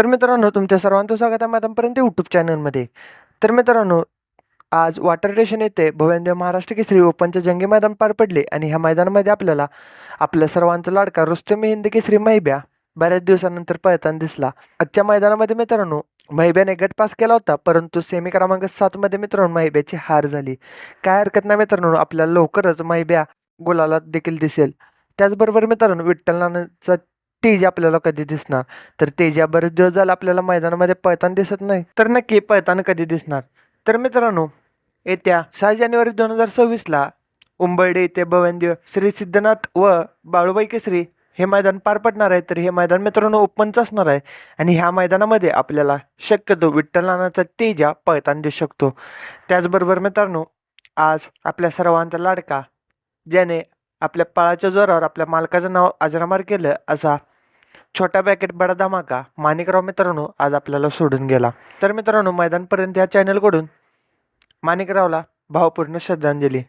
तर मित्रांनो, तुमच्या सर्वांचं स्वागत आहे मैदानपर्यंत यूट्यूब चॅनलमध्ये. तर मित्रांनो, आज वाटर स्टेशन येथे भव्य महाराष्ट्र केसरी ओपनचे जंगी मैदान पार पडले आणि ह्या मैदानामध्ये आपल्याला आपल्या सर्वांचा लाडका रुस्तम हिंद केसरी मैब्या बऱ्याच दिवसानंतर पळताना दिसला. आजच्या मैदानामध्ये मित्रांनो, मैब्याने गट पास केला होता, परंतु सेमी क्रमांक 7मध्ये मित्रांनो मैब्याची हार झाली. काय हरकत नाही मित्रांनो, आपल्याला लवकरच मैब्या गुलालात देखील दिसेल. त्याचबरोबर मित्रांनो, विठ्ठल नानाचा तेज आपल्याला कधी दिसणार? तर तेजा बरेच दिवस झाला आपल्याला मैदानामध्ये पळताना दिसत नाही, तर नक्की पळताना कधी दिसणार? तर मित्रांनो, येत्या 6 जानेवारी 2026ला उंबर्डे येथे भव्य श्री सिद्धनाथ व बाळूबाई केसरी हे मैदान पार पडणार आहे. तर हे मैदान मित्रांनो ओपनचं असणार आहे आणि ह्या मैदानामध्ये आपल्याला शक्यतो विठ्ठल नानाचा तेजा पळताना दिसू शकतो. त्याचबरोबर मित्रांनो, आज आपल्या सर्वांचा लाडका, ज्याने आपल्या पळाच्या जोरावर आपल्या मालकाचं नाव अजरामर केलं, असा छोटा पॅकेट बडा धमाका माणिकराव मित्रांनो आज आपल्याला सोडून गेला. तर मित्रांनो, मैदानपर्यंत या चॅनलकडून माणिकरावला भावपूर्ण श्रद्धांजली.